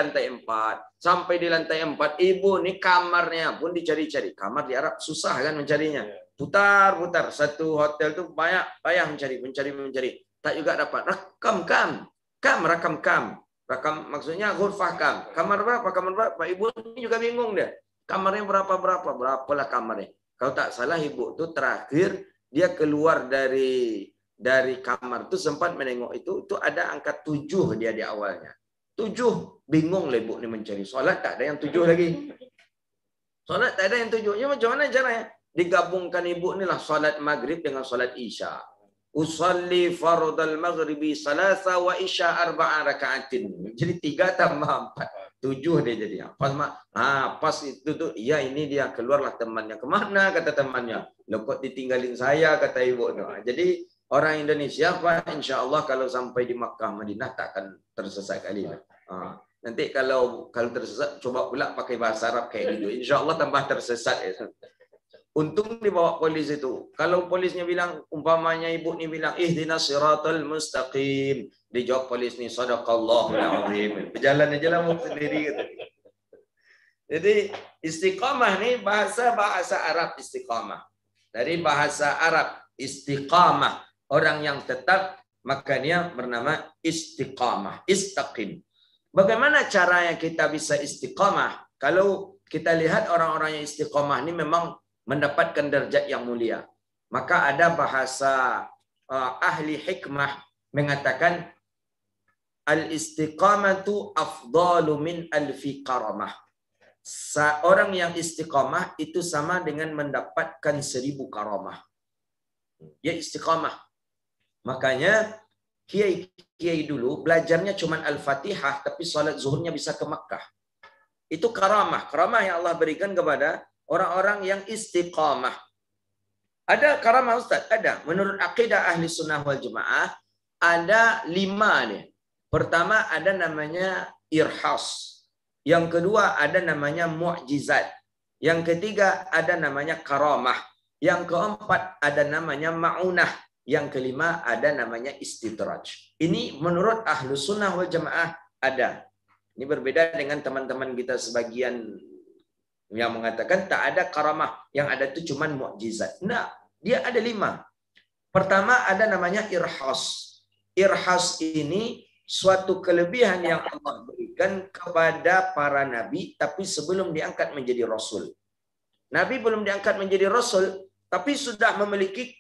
lantai 4. Sampai di lantai 4, ibu nih kamarnya pun dicari-cari. Kamar di Arab susah kan mencarinya. Putar-putar. Satu hotel tuh banyak payah mencari. Tak juga dapat. Rakam maksudnya ghurfah kam. Kamar berapa? Ibu ini juga bingung dia. Kamarnya berapalah kamarnya. Kalau tak salah ibu tuh terakhir dia keluar dari kamar tuh sempat menengok itu ada angka 7 dia di awalnya. 7, bingung lah ibu ini mencari. Solat tak ada yang 7 lagi. Solat tak ada yang 7. Ya macam mana caranya? Digabungkan ibu inilah solat maghrib dengan solat isya. Usalli fardal maghribi salasa wa isya arba'a raka'atin. Jadi 3 tambah 4. 7 dia jadi. Pas itu tuh, ya ini dia keluarlah temannya. Kemana kata temannya? Loh kok ditinggalin saya kata ibu. Jadi orang Indonesia Pak, insya Allah kalau sampai di Makkah Madinah tak akan tersesat kali. Nanti kalau tersesat coba pula pakai bahasa Arab kayak gitu. Insya Allah tambah tersesat. Untung dibawa polis itu. Kalau polisnya bilang, umpamanya ibu ni bilang, ihdinas siratal mustaqim. Dijawab polis ni, sadaqallahul azim. Berjalan aja lah sendiri. Gitu. Jadi istiqamah ni bahasa Arab istiqamah. Dari bahasa Arab istiqamah. Orang yang tetap, makanya bernama istiqamah. Istaqim. Bagaimana caranya kita bisa istiqamah? Kalau kita lihat orang-orang yang istiqamah ini memang mendapatkan derajat yang mulia. Maka ada bahasa ahli hikmah mengatakan al-istiqamatu afdalu min alfi karamah. Seorang yang istiqamah itu sama dengan mendapatkan 1000 karamah. Dia istiqamah. Makanya kiai dulu belajarnya cuma Al-Fatihah tapi salat zuhurnya bisa ke Makkah. Itu karamah. Karamah yang Allah berikan kepada orang-orang yang istiqamah. Ada karamah Ustaz? Ada. Menurut akidah ahli sunnah wal jamaah, ada 5 nih. Pertama ada namanya irhas. Yang kedua ada namanya mu'jizat. Yang ketiga ada namanya karamah. Yang keempat ada namanya ma'unah. Yang kelima ada namanya istidraj. Ini menurut ahli sunnah wal jamaah ada. Ini berbeda dengan teman-teman kita sebagian yang mengatakan tak ada karamah, yang ada itu cuma mukjizat. Nah, dia ada 5. Pertama ada namanya irhas. Irhas ini suatu kelebihan yang Allah berikan kepada para nabi, tapi sebelum diangkat menjadi rasul. Nabi belum diangkat menjadi rasul, tapi sudah memiliki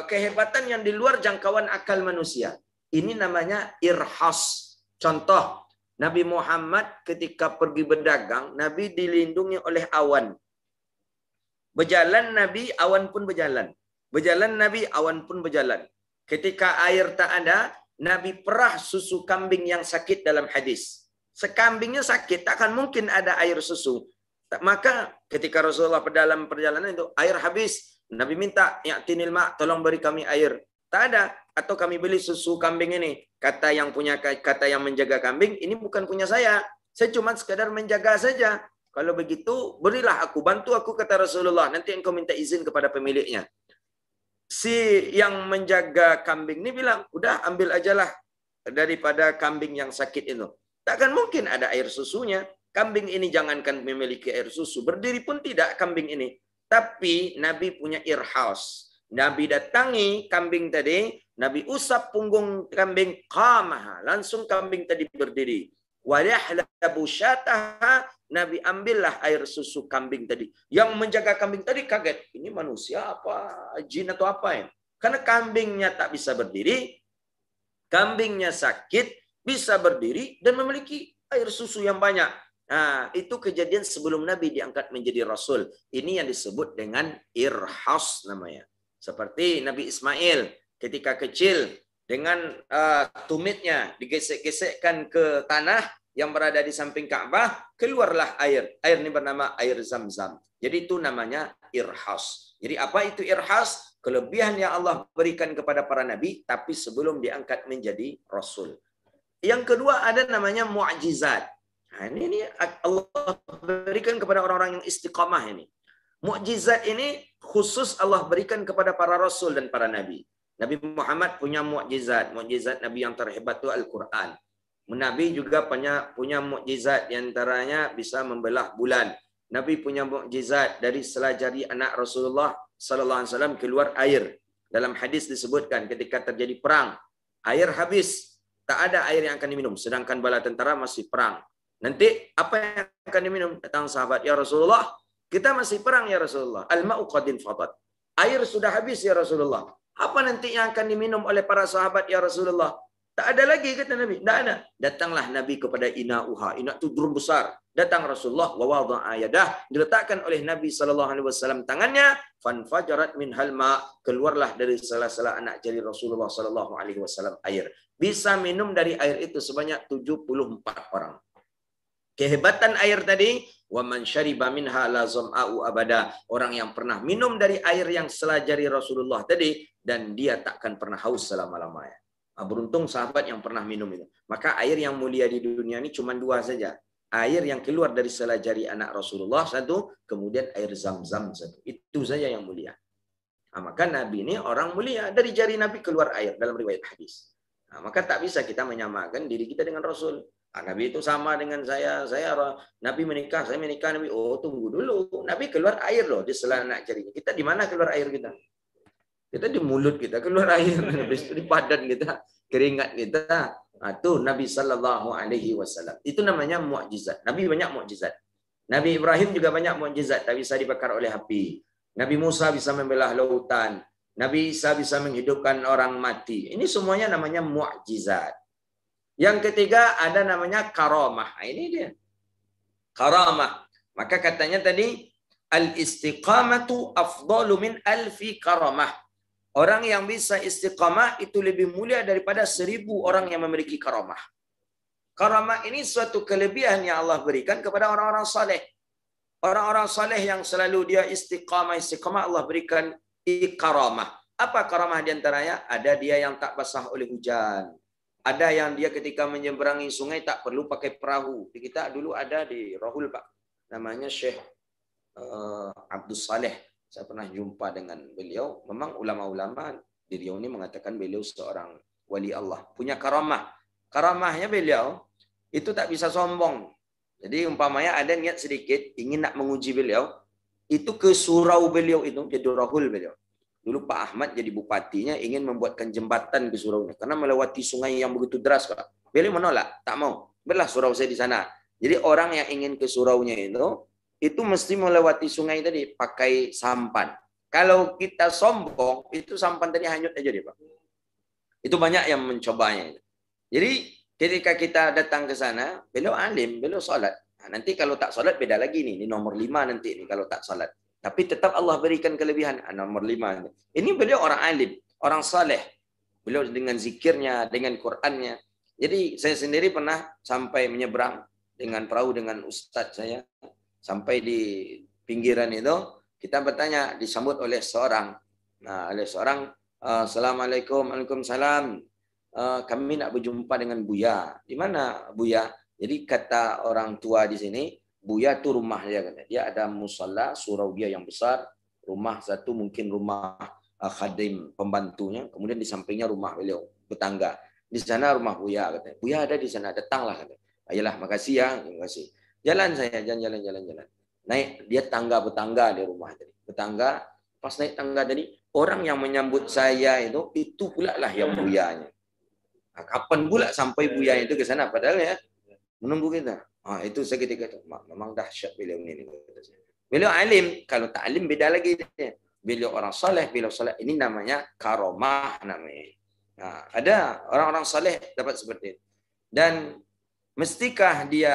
kehebatan yang di luar jangkauan akal manusia. Ini namanya irhas. Contoh, Nabi Muhammad ketika pergi berdagang, Nabi dilindungi oleh awan. Berjalan Nabi, awan pun berjalan. Berjalan Nabi, awan pun berjalan. Ketika air tak ada, Nabi perah susu kambing yang sakit dalam hadis. Sekambingnya sakit, tak akan mungkin ada air susu. Maka ketika Rasulullah dalam perjalanan itu, air habis. Nabi minta, ya'tinil ma', tolong beri kami air. Tak ada. Atau kami beli susu kambing ini. Kata yang menjaga kambing, ini bukan punya saya. Saya cuma sekadar menjaga saja. Kalau begitu, berilah aku, bantu aku, kata Rasulullah. Nanti engkau minta izin kepada pemiliknya. Si yang menjaga kambing ini bilang, udah ambil ajalah daripada kambing yang sakit itu. Takkan mungkin ada air susunya. Kambing ini jangankan memiliki air susu. Berdiri pun tidak kambing ini. Tapi Nabi punya irhas. Nabi datangi kambing tadi, Nabi usap punggung kambing, qamah, langsung kambing tadi berdiri. Walahlabu syataha, Nabi ambillah air susu kambing tadi. Yang menjaga kambing tadi kaget, ini manusia apa, jin atau apa ya? Karena kambingnya tak bisa berdiri, kambingnya sakit, bisa berdiri dan memiliki air susu yang banyak. Nah, itu kejadian sebelum Nabi diangkat menjadi Rasul. Ini yang disebut dengan irhas namanya. Seperti Nabi Ismail ketika kecil dengan tumitnya digesek-gesekkan ke tanah yang berada di samping Ka'bah, keluarlah air. Air ini bernama air Zam-Zam. Jadi itu namanya irhas. Jadi apa itu irhas? Kelebihan yang Allah berikan kepada para nabi, tapi sebelum diangkat menjadi Rasul. Yang kedua ada namanya mu'jizat. Nah, ini Allah berikan kepada orang-orang yang istiqamah ini. Mukjizat ini khusus Allah berikan kepada para rasul dan para nabi. Nabi Muhammad punya mukjizat. Mukjizat Nabi yang terhebat itu Al-Quran. Nabi juga punya mukjizat, di antaranya bisa membelah bulan. Nabi punya mukjizat dari selajari anak Rasulullah sallallahu alaihi wasallam keluar air. Dalam hadis disebutkan ketika terjadi perang, air habis, tak ada air yang akan diminum, sedangkan bala tentara masih perang. Nanti apa yang akan diminum? Datang sahabat, ya Rasulullah, kita masih perang ya Rasulullah. Al-ma'u qadin fadat. Air sudah habis ya Rasulullah. Apa nanti yang akan diminum oleh para sahabat ya Rasulullah? Tak ada lagi, kata Nabi. Tak ada. Datanglah Nabi kepada ina'uha. Ina' itu drum besar. Datang Rasulullah wa wada'a yadah. Diletakkan oleh Nabi SAW tangannya. Fanfajarat min halma. Keluarlah dari salah-salah anak jari Rasulullah SAW air. Bisa minum dari air itu sebanyak 74 orang. Kehebatan air tadi, wa man syariba minha la zam'a'u abada. Orang yang pernah minum dari air yang selajari Rasulullah tadi, dan dia takkan pernah haus selama-lamanya. Beruntung sahabat yang pernah minum itu. Maka air yang mulia di dunia ini cuma dua saja. Air yang keluar dari selajari anak Rasulullah satu, kemudian air Zam-Zam satu. Itu saja yang mulia. Maka Nabi ini orang mulia. Dari jari Nabi keluar air dalam riwayat hadis. Maka tak bisa kita menyamakan diri kita dengan Rasul. Nabi itu sama dengan saya. Nabi menikah, saya menikah. Nabi, oh tunggu dulu. Nabi keluar air loh di sela anak jarinya. Kita di mana keluar air kita? Kita di mulut kita keluar air, habis itu di badan kita, keringat kita. Itu Nabi Sallallahu Alaihi Wasallam. Itu namanya mukjizat. Nabi banyak mukjizat. Nabi Ibrahim juga banyak mukjizat, tak bisa dibakar oleh api. Nabi Musa bisa membelah lautan. Nabi Isa bisa menghidupkan orang mati. Ini semuanya namanya mukjizat. Yang ketiga ada namanya karamah. Ini dia. Karamah. Maka katanya tadi, al-istiqamatu afdalu min alfi karamah. Orang yang bisa istiqamah itu lebih mulia daripada 1000 orang yang memiliki karamah. Karamah ini suatu kelebihan yang Allah berikan kepada orang-orang saleh. Orang-orang saleh yang selalu dia istiqamah, Allah berikan karamah. Apa karamah di antaranya? Ada dia yang tak basah oleh hujan. Ada yang dia ketika menyeberangi sungai tak perlu pakai perahu. Di kita dulu ada di Rahul, Pak. Namanya Syekh Abdul Saleh. Saya pernah jumpa dengan beliau. Memang ulama-ulama di Riau ini mengatakan beliau seorang wali Allah. Punya karamah. Karamahnya beliau itu tak bisa sombong. Jadi umpamanya ada niat sedikit, ingin nak menguji beliau. Itu ke surau beliau itu, jadi Rahul beliau. Dulu Pak Ahmad jadi bupatinya ingin membuatkan jembatan ke suraunya. Karena melewati sungai yang begitu deras, Pak. Beliau menolak, tak mau. Belah surau saya di sana. Jadi orang yang ingin ke suraunya itu mesti melewati sungai tadi pakai sampan. Kalau kita sombong, itu sampan tadi hanyut aja deh, Pak. Itu banyak yang mencobanya. Jadi ketika kita datang ke sana, beliau alim, beliau salat. Nanti kalau tak salat beda lagi nih, ini nomor 5 nanti nih kalau tak salat. Tapi tetap Allah berikan kelebihan nomor 5. Ini beliau orang alim, orang saleh. Beliau dengan zikirnya, dengan Qur'annya. Jadi saya sendiri pernah sampai menyeberang dengan perahu dengan ustadz saya. Sampai di pinggiran itu, kita bertanya, disambut oleh seorang. Assalamualaikum, waalaikumsalam. Kami nak berjumpa dengan Buya. Di mana Buya? Jadi kata orang tua di sini, Buya itu rumah dia. Dia ada musalla, surau dia yang besar. Rumah satu mungkin rumah khadim pembantunya. Kemudian di sampingnya rumah beliau, tetangga. Di sana rumah Buya. Katanya. Buya ada di sana, datanglah. Katanya. Ayolah, makasih ya. Terima kasih. Jalan saya, jalan. Naik, dia tangga-betangga di rumah tadi. Betangga, pas naik tangga tadi, orang yang menyambut saya itu pula lah yang Buyanya. Nah, kapan pula sampai Buya itu ke sana? Padahal ya, menunggu kita. Itu seketika itu. Memang dahsyat beliau ini. Beliau alim. Kalau tak alim, beda lagi. Beliau orang saleh, beliau saleh. Ini namanya karamah namanya. Nah, ada orang-orang saleh dapat seperti itu. Dan mestikah dia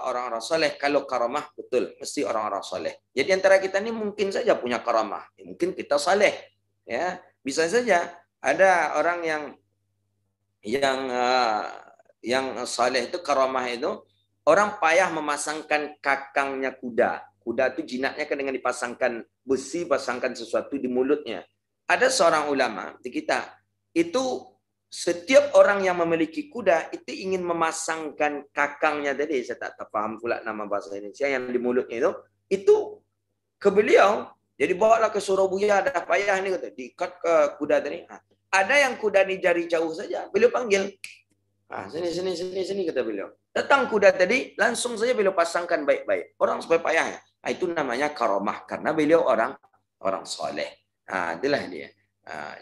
orang-orang soleh? Kalau karamah betul, mesti orang-orang soleh. Jadi antara kita ini mungkin saja punya karamah, mungkin kita soleh, ya bisa saja ada orang yang soleh itu karamah itu orang payah memasangkan kakangnya kuda. Kuda itu jinaknya kan dengan dipasangkan besi, pasangkan sesuatu di mulutnya. Ada seorang ulama di kita itu. Setiap orang yang memiliki kuda itu ingin memasangkan kakangnya tadi, saya tak paham pula nama bahasa Indonesia yang di mulutnya itu ke beliau. Jadi bawalah ke Surabaya, ada payah ini, diikat ke kuda tadi. Ada yang kuda di jari jauh saja, beliau panggil. Sini kata beliau. Datang kuda tadi, langsung saja beliau pasangkan baik-baik. Orang supaya payah. Itu namanya karomah karena beliau orang soleh. Itulah dia.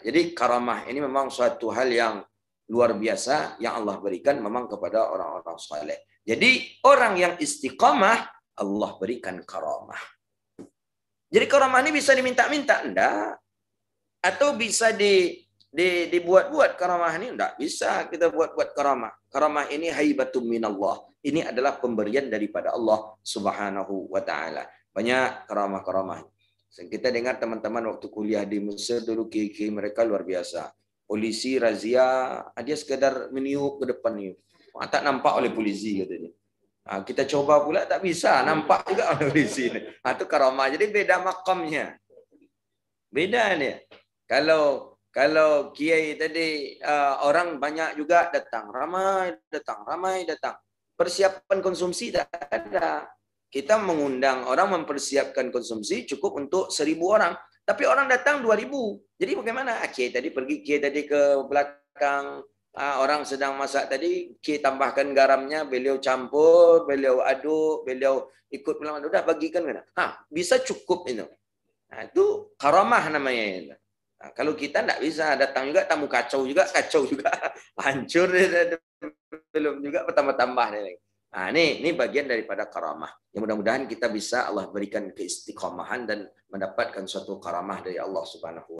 Jadi karomah ini memang suatu hal yang luar biasa yang Allah berikan memang kepada orang-orang soleh. Jadi orang yang istiqamah Allah berikan karomah. Jadi karomah ini bisa diminta-minta, enggak? Atau bisa dibuat-buat karamah ini? Enggak bisa kita buat-buat karamah. Karamah ini haibatum minallah. Ini adalah pemberian daripada Allah Subhanahu wa taala. Banyak karamah-karamah. Kita dengar teman-teman waktu kuliah di Mesir dulu kiai mereka luar biasa. Polisi razia, dia sekedar meniup ke depan ni. Tak nampak oleh polisi katanya. Kita coba pula tak bisa, nampak juga oleh polisi. Itu karamah. Jadi beda makamnya. Beda nih. Kalau kiai tadi orang banyak juga datang, ramai datang. Persiapan konsumsi tak ada. Kita mengundang orang mempersiapkan konsumsi cukup untuk 1.000 orang. Tapi orang datang 2.000. Jadi bagaimana? Kiai tadi pergi, kiai tadi ke belakang. Orang sedang masak tadi, kiai tambahkan garamnya, beliau campur, beliau aduk, beliau ikut pulang. Udah bagikan. Bisa cukup itu. Itu karamah namanya. Kalau kita tidak bisa, datang juga tamu kacau juga, hancur belum juga bertambah-tambah. Ini bagian daripada karamah. Yang mudah-mudahan kita bisa Allah berikan keistiqomahan dan mendapatkan suatu karamah dari Allah Subhanahu